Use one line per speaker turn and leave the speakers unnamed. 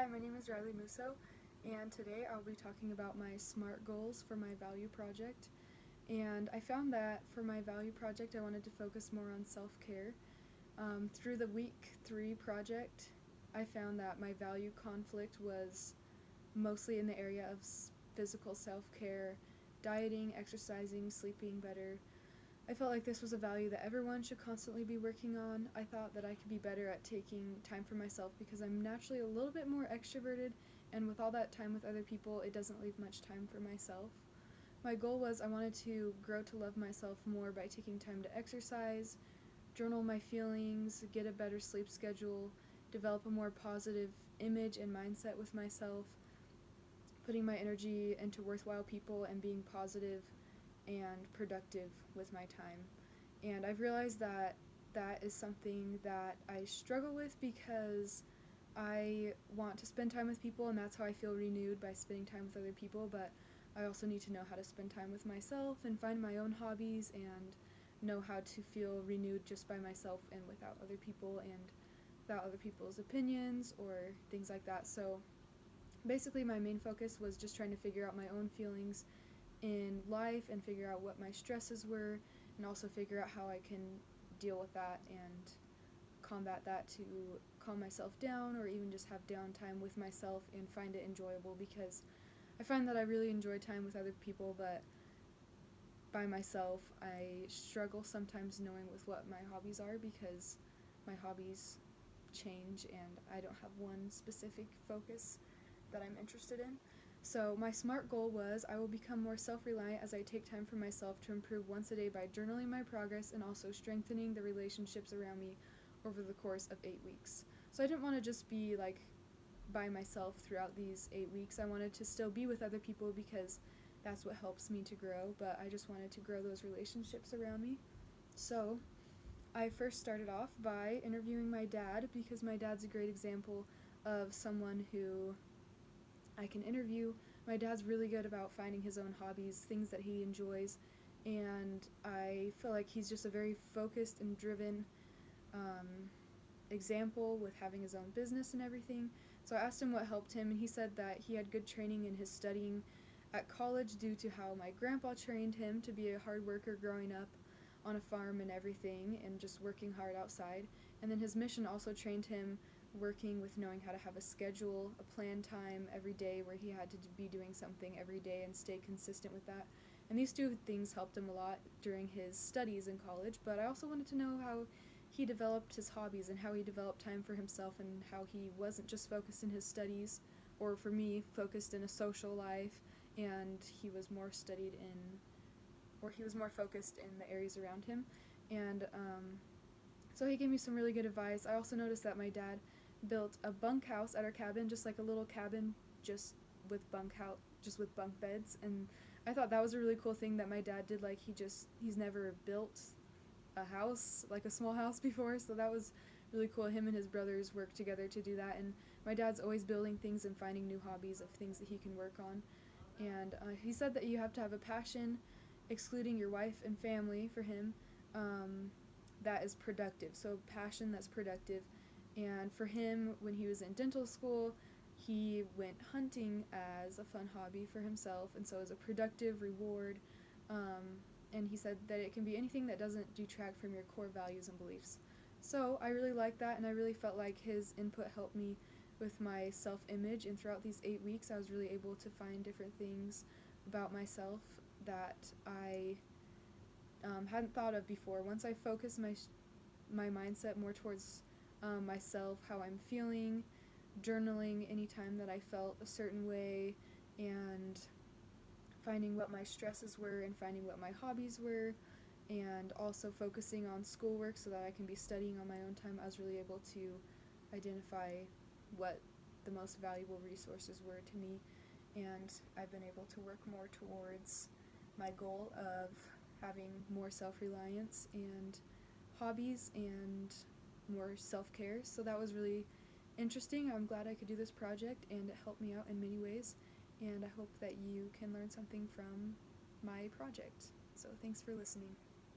Hi, my name is Riley Musso, and today I'll be talking about my SMART goals for my value project. And I found that for my value project, I wanted to focus more on self-care. Through the week 3 project, I found that my value conflict was mostly in the area of physical self-care, dieting, exercising, sleeping better. I felt like this was a value that everyone should constantly be working on. I thought that I could be better at taking time for myself because I'm naturally a little bit more extroverted, and with all that time with other people, it doesn't leave much time for myself. My goal was I wanted to grow to love myself more by taking time to exercise, journal my feelings, get a better sleep schedule, develop a more positive image and mindset with myself, putting my energy into worthwhile people and being positive and productive with my time. And I've realized that that is something that I struggle with because I want to spend time with people, and that's how I feel renewed, by spending time with other people. But I also need to know how to spend time with myself and find my own hobbies and know how to feel renewed just by myself and without other people and without other people's opinions or things like that. So basically, my main focus was just trying to figure out my own feelings in life and figure out what my stresses were, and also figure out how I can deal with that and combat that to calm myself down, or even just have downtime with myself and find it enjoyable, because I find that I really enjoy time with other people, but by myself I struggle sometimes knowing with what my hobbies are, because my hobbies change and I don't have one specific focus that I'm interested in. So my SMART goal was I will become more self-reliant as I take time for myself to improve once a day by journaling my progress and also strengthening the relationships around me over the course of 8 weeks. So I didn't want to just be like by myself throughout these 8 weeks. I wanted to still be with other people because that's what helps me to grow, but I just wanted to grow those relationships around me. So I first started off by interviewing my dad, because my dad's a great example of someone who I can interview. My dad's really good about finding his own hobbies, things that he enjoys, and I feel like he's just a very focused and driven um, example with having his own business and everything. So I asked him what helped him, and he said that he had good training in his studying at college due to how my grandpa trained him to be a hard worker growing up on a farm and everything, and just working hard outside. And then his mission also trained him working with knowing how to have a schedule, a planned time every day where he had to be doing something every day and stay consistent with that. And these two things helped him a lot during his studies in college, but I also wanted to know how he developed his hobbies and how he developed time for himself, and how he wasn't just focused in his studies, or for me, focused in a social life, and he was more studied in, or he was more focused in the areas around him. And so he gave me some really good advice. I also noticed that my dad built a bunkhouse at our cabin, just like a little cabin, just just with bunk beds, and I thought that was a really cool thing that my dad did. Like he's never built a house, like a small house before, so that was really cool. Him and his brothers worked together to do that, and my dad's always building things and finding new hobbies of things that he can work on. And he said that you have to have a passion, excluding your wife and family, for him, that is productive. So passion that's productive. And for him, when he was in dental school, he went hunting as a fun hobby for himself, and so as a productive reward. Um, and he said that it can be anything that doesn't detract from your core values and beliefs. So I really liked that, and I really felt like his input helped me with my self-image. And throughout these 8 weeks, I was really able to find different things about myself that I hadn't thought of before. Once I focused my mindset more towards myself, how I'm feeling, journaling anytime that I felt a certain way, and finding what my stresses were and finding what my hobbies were, and also focusing on schoolwork so that I can be studying on my own time, I was really able to identify what the most valuable resources were to me, and I've been able to work more towards my goal of having more self-reliance and hobbies and more self-care. So that was really interesting. I'm glad I could do this project, and it helped me out in many ways, and I hope that you can learn something from my project. So thanks for listening.